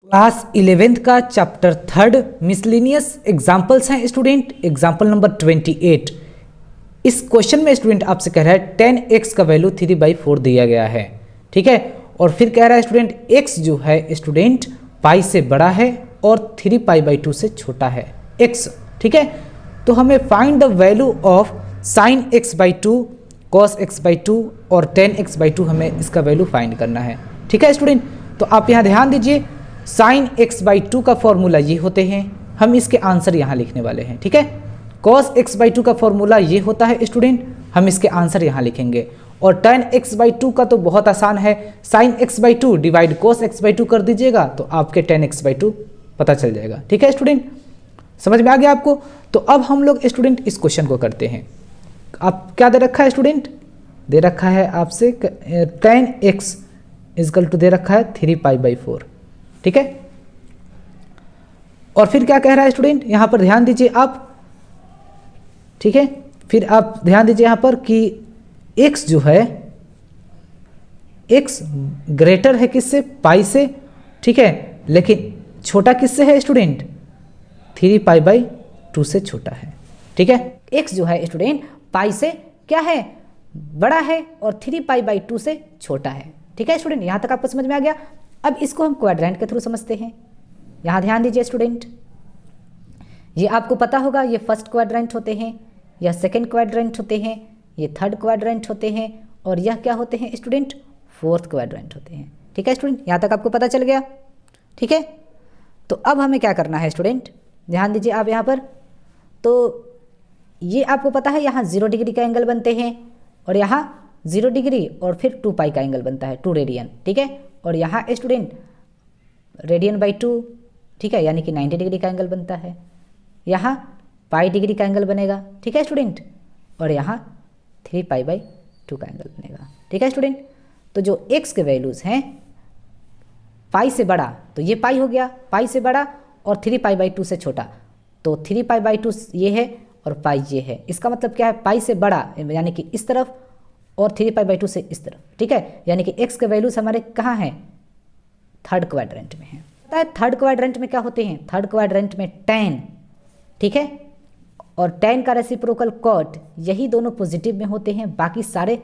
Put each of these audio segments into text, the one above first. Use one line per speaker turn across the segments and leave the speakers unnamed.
Class 11th का chapter 3 miscellaneous examples हैं student. Example number 28। इस क्वेश्चन में स्टूडेंट आपसे कह रहा है 10x का वैल्यू 3/4 दिया गया है, ठीक है। और फिर कह रहा है स्टूडेंट x जो है स्टूडेंट पाई से बड़ा है और 3π/2 से छोटा है x, ठीक है। तो हमें find the value of sin x/2 cos x/2 और 10x/2 हमें इसका वैल्यू फाइंड करना है, ठीक है स्टूडेंट। तो आप यहाँ ध्यान दीजिए, sin x/2 का फॉर्मूला ये होते हैं, हम इसके आंसर यहाँ लिखने वाले हैं, ठीक है। cos x/2 का फॉर्मूला ये होता है स्टूडेंट, हम इसके आंसर यहाँ लिखेंगे। और tan x/2 का तो बहुत आसान है, sin x/2 divide cos x/2 कर दीजिएगा तो आपके tan x/2 पता चल जाएगा, ठीक है स्टूडेंट। समझ में आ गया आपको। तो अब हम लोग स्टूडेंट इस क्वेश्चन को करते हैं। आप क्या दे रखा है स्टूडेंट, दे रखा है आपसे tan x = दे रखा है 3π/4, ठीक है। और फिर क्या कह रहा है स्टूडेंट, यहां पर ध्यान दीजिए आप, ठीक है। फिर आप ध्यान दीजिए यहां पर कि x जो है x ग्रेटर है किससे, पाई से, ठीक है। लेकिन छोटा किससे है स्टूडेंट, 3π/2 से छोटा है, ठीक है। x जो है स्टूडेंट पाई से क्या है, बड़ा है और 3π/2 से छोटा है, ठीक है स्टूडेंट। यहां तक आपको समझ में आ गया। अब इसको हम क्वाड्रेंट के थ्रू समझते हैं। यहाँ ध्यान दीजिए स्टूडेंट, ये आपको पता होगा, ये फर्स्ट क्वाड्रेंट होते हैं, यह सेकंड क्वाड्रेंट होते हैं, ये थर्ड क्वाड्रेंट होते हैं और यह क्या होते हैं स्टूडेंट, फोर्थ क्वाड्रेंट होते हैं, ठीक है स्टूडेंट। यहाँ तक आपको पता चल गया, ठीक है। तो अब हमें क्या करना है स्टूडेंट, ध्यान दीजिए आप यहाँ पर। तो ये आपको पता है यहाँ 0 डिग्री का एंगल बनते हैं और यहाँ 0 डिग्री और फिर 2π का एंगल बनता है, 2 रेडियन, ठीक है। और यहाँ स्टूडेंट रेडियन/2, ठीक है, यानी कि 90 डिग्री का एंगल बनता है। यहाँ पाई डिग्री का एंगल बनेगा, ठीक है स्टूडेंट। और यहाँ 3π/2 का एंगल बनेगा, ठीक है स्टूडेंट। तो जो x के वैल्यूज़ हैं पाई से बड़ा, तो ये पाई हो गया, पाई से बड़ा और 3π/2 से छोटा, तो 3π/2 ये है और पाई ये है। इसका मतलब क्या है, पाई से बड़ा यानी कि इस तरफ और 3π/2 से इस तरफ, ठीक है। यानी कि x के वैल्यूज़ हमारे कहाँ हैं, थर्ड क्वाड्रेंट में है। पता है थर्ड क्वाड्रेंट में क्या होते हैं, थर्ड क्वाड्रेंट में tan, ठीक है, और tan का रेसिप्रोकल cot, यही दोनों पॉजिटिव में होते हैं, बाकी सारे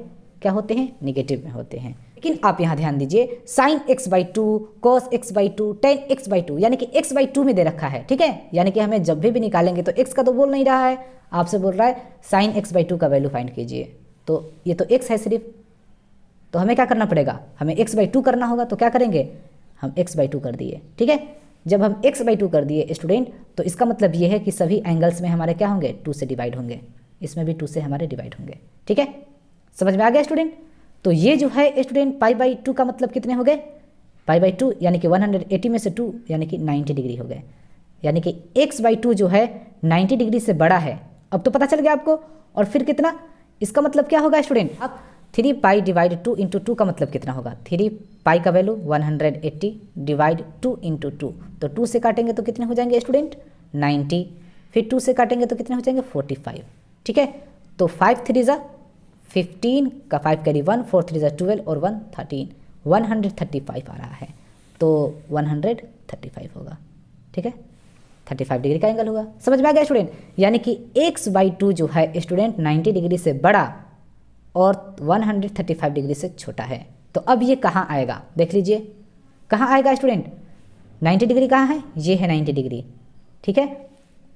क्या होते हैं, नेगेटिव में होते हैं। लेकिन आप यहाँ ध्यान दीजिए, sin x/2 cos x/2 tan x/2 यानी कि x/2 में दे रखा है, ठीक है। यानी कि हमें जब भी निकालेंगे तो x का तो बोल नहीं रहा है, आपसे बोल रहा है sin x/2 का वैल्यू फाइंड कीजिए। तो ये तो x है सिर्फ, तो हमें क्या करना पड़ेगा, हमें x/2 करना होगा। तो क्या करेंगे, हम x/2 कर दिए, ठीक है। जब हम x/2 कर दिए स्टूडेंट, तो इसका मतलब ये है कि सभी एंगल्स में हमारे क्या होंगे, 2 से डिवाइड होंगे, इसमें भी 2 से हमारे डिवाइड होंगे, ठीक है। समझ में आ गया स्टूडेंट। तो ये जो है स्टूडेंट π/2 का मतलब कितने हो गए, π/2 यानी कि 180 में से 2 यानी कि 90 डिग्री हो गए। यानी कि x/2 जो है 90 डिग्री से बड़ा है। अब तो पता चल गया आपको। और फिर कितना, इसका मतलब क्या होगा स्टूडेंट, अब 3π/2 × 2 का मतलब कितना होगा, 3π का वैल्यू 180 डिवाइड 2 × 2, तो 2 से काटेंगे तो कितने हो जाएंगे स्टूडेंट, 90, फिर 2 से काटेंगे तो कितने हो जाएंगे, 45, ठीक है। तो 5 3 ज़ा 15 का 5 कैरी 1, 4 3 ज़ा 12 और 1 13, 135 आ रहा है, तो 135 होगा, ठीक है। 35 डिग्री का एंगल होगा। समझ में आ गया स्टूडेंट। यानी कि x/2 जो है स्टूडेंट 90 डिग्री से बड़ा और 135 डिग्री से छोटा है। तो अब ये कहाँ आएगा, देख लीजिए कहाँ आएगा स्टूडेंट, 90 डिग्री कहाँ है, ये है 90 डिग्री, ठीक है।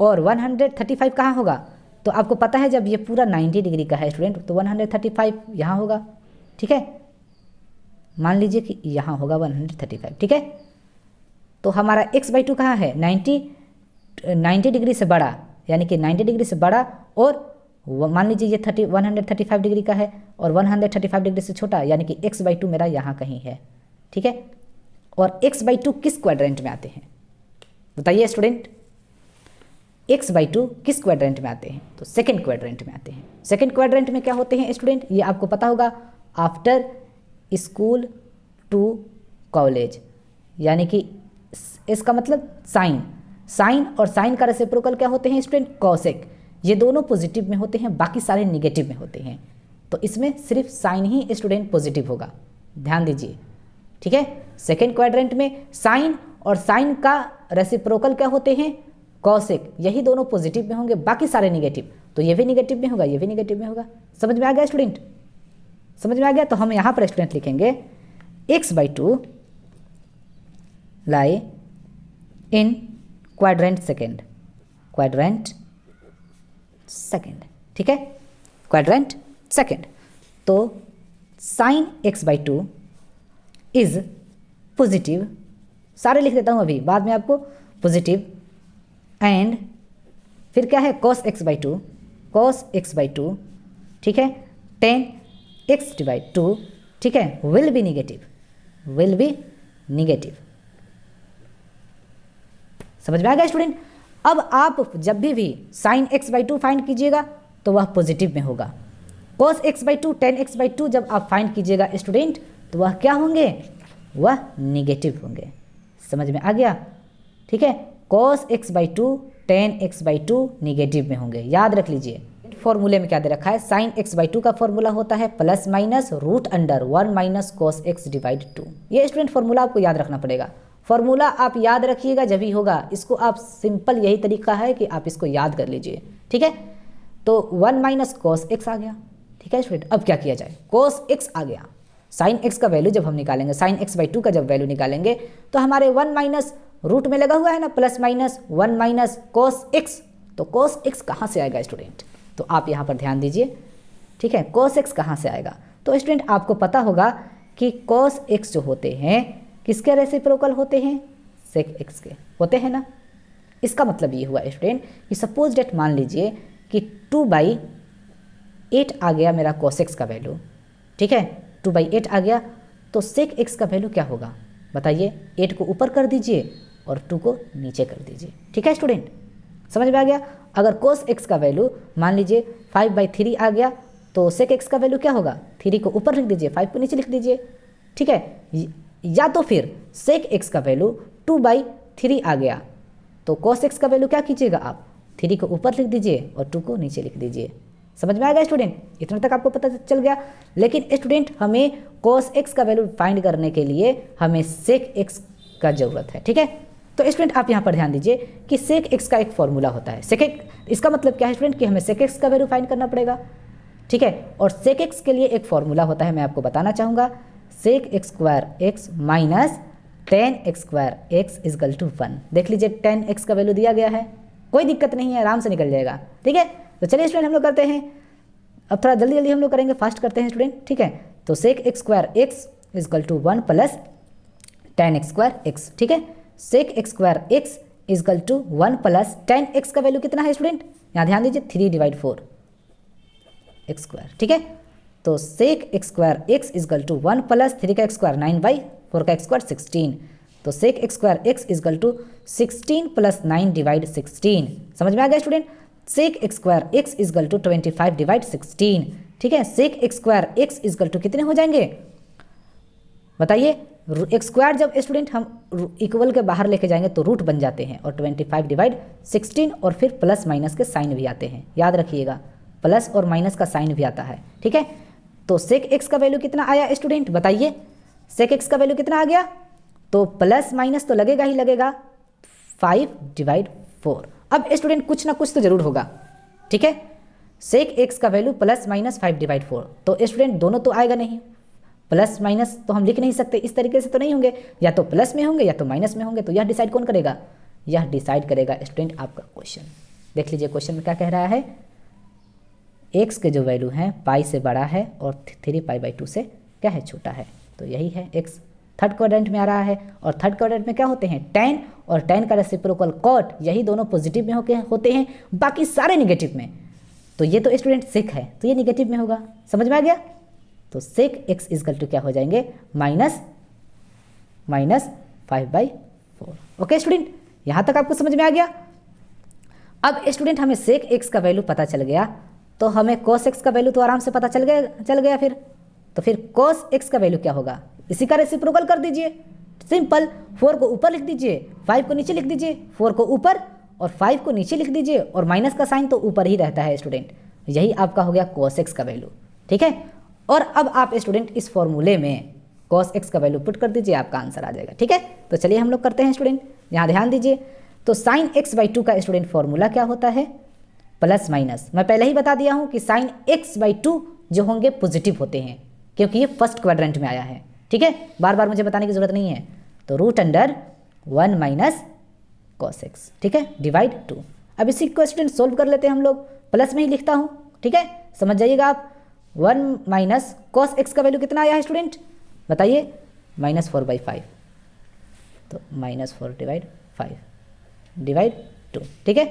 और 135 कहाँ होगा, तो आपको पता है जब ये पूरा 90 डिग्री का है स्टूडेंट, तो 135 यहाँ होगा, ठीक है। मान लीजिए कि यहाँ होगा 135, ठीक है। तो हमारा x/2 कहाँ है, 90 डिग्री से बड़ा, यानी कि 90 डिग्री से बड़ा, और मान लीजिए ये 135 डिग्री का है और 135 डिग्री से छोटा, यानी कि x/2 मेरा यहाँ कहीं है, ठीक है। और x/2 किस क्वाड्रेंट में आते हैं, बताइए स्टूडेंट, x/2 किस क्वाड्रेंट में आते हैं, तो सेकंड क्वाड्रेंट में आते हैं। सेकंड क्वाड्रेंट में क्या होते हैं स्टूडेंट, ये आपको पता होगा, आफ्टर स्कूल टू कॉलेज, यानी कि इसका मतलब साइन और साइन का रेसिप्रोकल क्या होते हैं स्टूडेंट, कॉसेक, ये दोनों पॉजिटिव में होते हैं, बाकी सारे निगेटिव में होते हैं। तो इसमें सिर्फ साइन ही स्टूडेंट पॉजिटिव होगा, ध्यान दीजिए, ठीक है। सेकेंड क्वाड्रेंट में साइन और साइन का रेसिप्रोकल क्या होते हैं, कॉसेक, यही दोनों पॉजिटिव में होंगे, बाकी सारे निगेटिव। तो ये भी निगेटिव में होगा, ये भी निगेटिव में होगा। समझ में आ गया स्टूडेंट? समझ में आ गया? तो हम यहाँ पर स्टूडेंट लिखेंगे x/2 लाई इन क्वाड्रेंट सेकेंड, क्वाड्रेंट सेकेंड, ठीक है, क्वाड्रेंट सेकेंड। तो साइन x/2 इज पॉजिटिव, सारे लिख देता हूँ अभी, बाद में आपको पॉजिटिव, एंड फिर क्या है cos x/2, cos x/2, ठीक है, tan x/2, ठीक है, will be negative, will be negative. समझ में आ गया स्टूडेंट? अब आप जब भी साइन x/2 फाइंड कीजिएगा तो वह पॉजिटिव में होगा, cos x/2, tan x/2 जब आप फाइंड कीजिएगा स्टूडेंट तो वह क्या होंगे, वह निगेटिव होंगे। समझ में आ गया? ठीक है, cos x/2, tan x/2 negative में होंगे, याद रख लीजिए। फॉर्मूले में क्या दे रखा है, साइन x/2 का फॉर्मूला होता है plus minus root under 1 minus cos x divide 2। ये स्टूडेंट फॉर्मूला आपको याद रखना पड़ेगा। फॉर्मूला आप याद रखिएगा जब ही होगा, इसको आप सिंपल यही तरीका है कि आप इसको याद कर लीजिए, ठीक है। तो 1 माइनस cos x आ गया, ठीक है स्टूडेंट। अब क्या किया जाए, cos x आ गया, साइन x का वैल्यू जब हम निकालेंगे, साइन x/2 का जब वैल्यू निकालेंगे तो हमारे 1 माइनस रूट में लगा हुआ है ना, plus minus 1 minus cos x, तो cos x कहाँ से आएगा स्टूडेंट, तो आप यहाँ पर ध्यान दीजिए, ठीक है। cos x कहाँ से आएगा, तो स्टूडेंट आपको पता होगा कि cos x जो होते हैं किसके रेसिप्रोकल होते हैं, sec x के होते हैं ना। इसका मतलब ये हुआ स्टूडेंट कि सपोज डेट मान लीजिए कि 2/8 आ गया मेरा cos x का वैल्यू, ठीक है, 2/8 आ गया, तो sec x का वैल्यू क्या होगा बताइए, 8 को ऊपर कर दीजिए और 2 को नीचे कर दीजिए, ठीक है स्टूडेंट। समझ में आ गया? अगर cos x का वैल्यू मान लीजिए 5/3 आ गया तो sec x का वैल्यू क्या होगा, 3 को ऊपर लिख दीजिए, 5 को नीचे लिख दीजिए, ठीक है। या तो फिर sec x का वैल्यू 2/3 आ गया तो cos x का वैल्यू क्या कीजिएगा आप, 3 को ऊपर लिख दीजिए और 2 को नीचे लिख दीजिए। समझ में आ गया स्टूडेंट? इतना तक आपको पता चल गया। लेकिन स्टूडेंट हमें cos x का वैल्यू फाइंड करने के लिए हमें sec x का ज़रूरत है, ठीक है। तो स्टूडेंट आप यहाँ पर ध्यान दीजिए कि sec x का एक फॉर्मूला होता है, sec x, इसका मतलब क्या है स्टूडेंट कि हमें sec x का वैल्यू फाइंड करना पड़ेगा, ठीक है। और sec x के लिए एक फॉर्मूला होता है, मैं आपको बताना चाहूँगा, sec x² minus tan x² is equal to 1। देख लीजिए tan x का वैल्यू दिया गया है, कोई दिक्कत नहीं है, आराम से निकल जाएगा, ठीक है। तो चलिए स्टूडेंट हम लोग करते हैं, अब थोड़ा जल्दी जल्दी हम लोग करेंगे, फास्ट करते हैं स्टूडेंट, ठीक है। तो sec x² is equal to 1 plus tan x², ठीक है। sec x² is equal to 1 plus tan x का वैल्यू कितना है स्टूडेंट, यहाँ ध्यान दीजिए 3/4 x², ठीक है। तो sec x² is equal to 1 plus 3 का x² 9/4 का x² 16, तो sec x² is equal to 16 plus 9/16। समझ में आ गया student? sec x² is equal to 25/16, ठीक है। sec x² इजकल टू कितने हो जाएंगे बताइए, x² जब स्टूडेंट हम इक्वल के बाहर लेके जाएंगे तो रूट बन जाते हैं, और 25/16 और फिर प्लस माइनस के साइन भी आते हैं, याद रखिएगा, प्लस और माइनस का साइन भी आता है, ठीक है। तो sec x का वैल्यू कितना आया स्टूडेंट बताइए, sec x का वैल्यू कितना आ गया, तो प्लस माइनस तो लगेगा ही लगेगा, 5/4। अब स्टूडेंट कुछ ना कुछ तो जरूर होगा, ठीक है। sec x का वैल्यू प्लस माइनस 5/4, तो स्टूडेंट दोनों तो आएगा नहीं, प्लस माइनस तो हम लिख नहीं सकते, इस तरीके से तो नहीं होंगे, या तो प्लस में होंगे या तो माइनस में होंगे। तो यह डिसाइड कौन करेगा, यह डिसाइड करेगा स्टूडेंट आपका क्वेश्चन। देख लीजिए क्वेश्चन में क्या कह रहा है, x के जो वैल्यू हैं पाई से बड़ा है और 3π/2 से क्या है, छोटा है, तो यही है x। थर्ड क्वाड्रेंट में आ रहा है, और थर्ड क्वाड्रेंट में क्या होते हैं, tan और tan का रेसिप्रोकल cot, यही दोनों पॉजिटिव में होते हैं, बाकी सारे निगेटिव में। तो ये तो स्टूडेंट sec है, तो ये निगेटिव में होगा। समझ में आ गया? तो sec x इजकल टू क्या हो जाएंगे, माइनस 5/4। ओके स्टूडेंट, यहाँ तक आपको समझ में आ गया। अब स्टूडेंट हमें sec x का वैल्यू पता चल गया, तो हमें cos x का वैल्यू तो आराम से पता चल गया फिर। तो फिर cos x का वैल्यू क्या होगा, इसी का रेसिप्रोकल कर दीजिए, सिंपल। 4 को ऊपर लिख दीजिए, 5 को नीचे लिख दीजिए, 4 को ऊपर और 5 को नीचे लिख दीजिए, और माइनस का साइन तो ऊपर ही रहता है स्टूडेंट, यही आपका हो गया cos x का वैल्यू, ठीक है। और अब आप स्टूडेंट इस फॉर्मूले में cos x का वैल्यू पुट कर दीजिए, आपका आंसर आ जाएगा। ठीक है, तो चलिए हम लोग करते हैं स्टूडेंट, यहाँ ध्यान दीजिए। तो sin x/2 का स्टूडेंट फॉर्मूला क्या होता है, प्लस माइनस। मैं पहले ही बता दिया हूँ कि sin x/2 जो होंगे पॉजिटिव होते हैं, क्योंकि ये फर्स्ट क्वाड्रेंट में आया है। ठीक है, बार बार मुझे बताने की जरूरत नहीं है। तो √1 माइनस cos x, ठीक है, डिवाइड 2। अब इसी को स्टूडेंट सोल्व कर लेते हैं हम लोग, प्लस में ही लिखता हूँ। ठीक है, समझ जाइएगा आप। 1 माइनस cos x का वैल्यू कितना आया है स्टूडेंट, बताइए, -4/5। तो -4 डिवाइड 5 डिवाइड 2। ठीक है,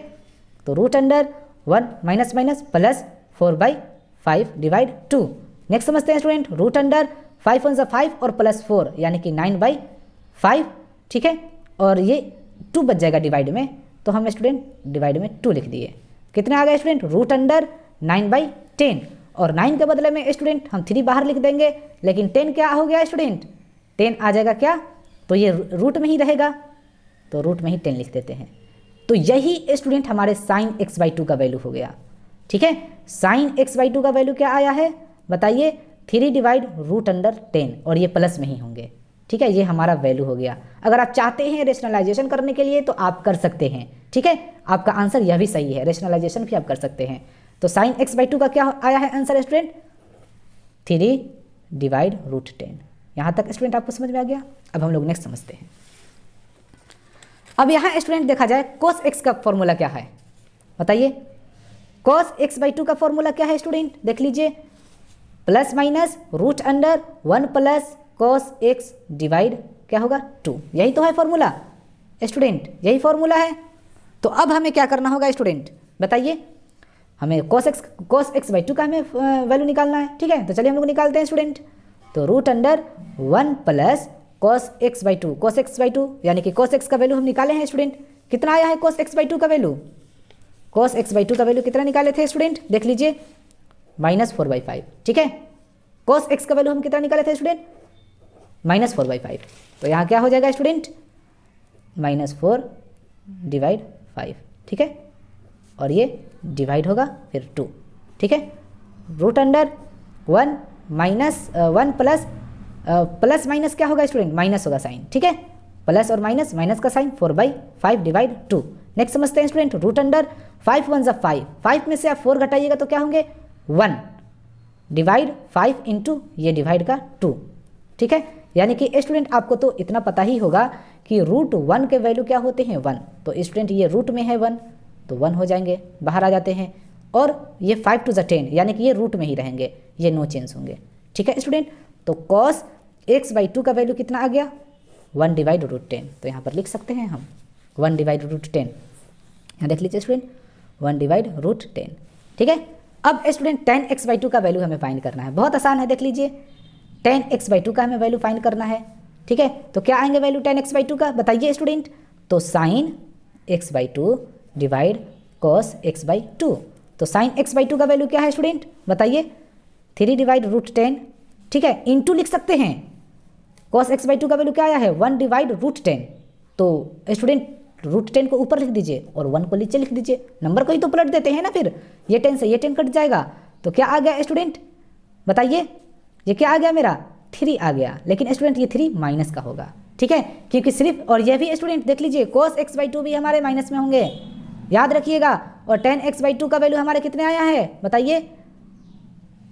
तो √1 minus minus plus 4/5 divide 2। Next समझते हैं स्टूडेंट, √5 1 5 और प्लस 4 यानी कि 9/5। ठीक है, और ये 2 बच जाएगा डिवाइड में, तो हम स्टूडेंट डिवाइड में 2 लिख दिए। कितना आ गया स्टूडेंट, √9/10। और 9 के बदले में स्टूडेंट हम 3 बाहर लिख देंगे, लेकिन 10 क्या हो गया स्टूडेंट, 10 आ जाएगा क्या, तो ये रूट में ही रहेगा, तो रूट में ही 10 लिख देते हैं। तो यही स्टूडेंट हमारे sin x/2 का वैल्यू हो गया। ठीक है, sin x/2 का वैल्यू क्या आया है, बताइए, 3 डिवाइड √10, और ये प्लस में ही होंगे। ठीक है, ये हमारा वैल्यू हो गया। अगर आप चाहते हैं रेशनलाइजेशन करने के लिए तो आप कर सकते हैं। ठीक है, आपका आंसर यह भी सही है, रेशनलाइजेशन भी आप कर सकते हैं। तो sin x/2 का क्या आया है आंसर स्टूडेंट, 3 डिवाइड √10। यहाँ तक स्टूडेंट आपको समझ में आ गया। अब हम लोग नेक्स्ट समझते हैं। अब यहाँ स्टूडेंट देखा जाए cos x का फॉर्मूला क्या है, बताइए, cos x/2 का फॉर्मूला क्या है स्टूडेंट, देख लीजिए, plus minus √1 plus cos x divide क्या होगा 2। यही तो है फॉर्मूला स्टूडेंट, यही फॉर्मूला है। तो अब हमें क्या करना होगा स्टूडेंट, बताइए, हमें cos x/2 का हमें वैल्यू निकालना है। ठीक है, तो चलिए हम लोग निकालते हैं स्टूडेंट। तो √1 प्लस cos x/2 यानी कि cos x का वैल्यू हम निकाले हैं स्टूडेंट। कितना आया है cos x/2 का वैल्यू, cos x/2 का वैल्यू कितना निकाले थे स्टूडेंट, देख लीजिए, -4/5। ठीक है, cos x का वैल्यू हम कितना निकाले थे स्टूडेंट, -4/5। तो यहाँ क्या हो जाएगा स्टूडेंट, -4 डिवाइड 5। ठीक है, और ये डिवाइड होगा फिर 2। ठीक है, √1 माइनस 1 प्लस माइनस क्या होगा स्टूडेंट, माइनस होगा साइन। ठीक है, प्लस और माइनस, माइनस का साइन, 4/5 डिवाइड 2। नेक्स्ट समझते हैं स्टूडेंट, √5 1 5, 5 में से आप 4 घटाइएगा तो क्या होंगे 1 डिवाइड 5 इंटू ये डिवाइड का 2। ठीक है, यानी कि स्टूडेंट आपको तो इतना पता ही होगा कि √1 के वैल्यू क्या होते हैं 1। तो स्टूडेंट ये रूट में है 1, तो 1 हो जाएंगे, बाहर आ जाते हैं। और ये 5 to the 10 यानी कि ये रूट में ही रहेंगे, ये नो चेंज होंगे। ठीक है स्टूडेंट, तो cos x/2 का वैल्यू कितना आ गया, 1 डिवाइड √10। तो यहाँ पर लिख सकते हैं हम 1 डिवाइड √10। यहाँ देख लीजिए स्टूडेंट, 1 डिवाइड √10। ठीक है, अब स्टूडेंट tan x/2 का वैल्यू हमें फाइंड करना है। बहुत आसान है, देख लीजिए, tan x/2 का हमें वैल्यू फाइंड करना है। ठीक है, तो क्या आएंगे वैल्यू tan x/2 का, बताइए स्टूडेंट, तो sin x/2 divide cos x/2। तो sin x/2 का वैल्यू क्या है स्टूडेंट, बताइए, 3 डिवाइड √10। ठीक है, इंटू लिख सकते हैं, cos x/2 का वैल्यू क्या आया है 1 डिवाइड √10। तो स्टूडेंट √10 को ऊपर लिख दीजिए और 1 को नीचे लिख दीजिए, नंबर को ही तो पलट देते हैं ना, फिर ये 10 से ये 10 कट जाएगा। तो क्या आ गया स्टूडेंट, बताइए, ये क्या आ गया मेरा 3 आ गया, लेकिन स्टूडेंट ये 3 माइनस का होगा। ठीक है, क्योंकि सिर्फ, और ये भी स्टूडेंट देख लीजिए, cos x/2 भी हमारे माइनस में होंगे, याद रखिएगा। और tan x/2 का वैल्यू हमारे कितने आया है, बताइए,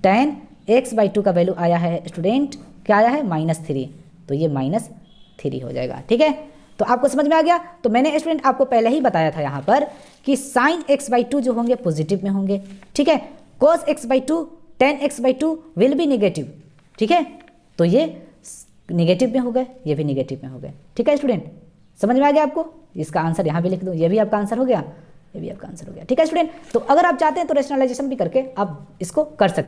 tan x/2 का वैल्यू आया है स्टूडेंट, क्या आया है -3। तो ये -3 हो जाएगा। ठीक है, तो आपको समझ में आ गया। तो मैंने स्टूडेंट आपको पहले ही बताया था यहाँ पर कि sin x/2 जो होंगे पॉजिटिव में होंगे। ठीक है, cos x/2 tan x/2 will be negative. ठीक है, तो ये नेगेटिव में हो गए, ये भी नेगेटिव में हो गए। ठीक है स्टूडेंट, समझ में आ गया आपको। इसका आंसर यहाँ भी लिख दो, ये भी आपका आंसर हो गया, ये भी आपका आंसर हो गया। ठीक है स्टूडेंट, तो अगर आप चाहते हैं तो रेशनलाइजेशन भी करके आप इसको कर सकते हैं।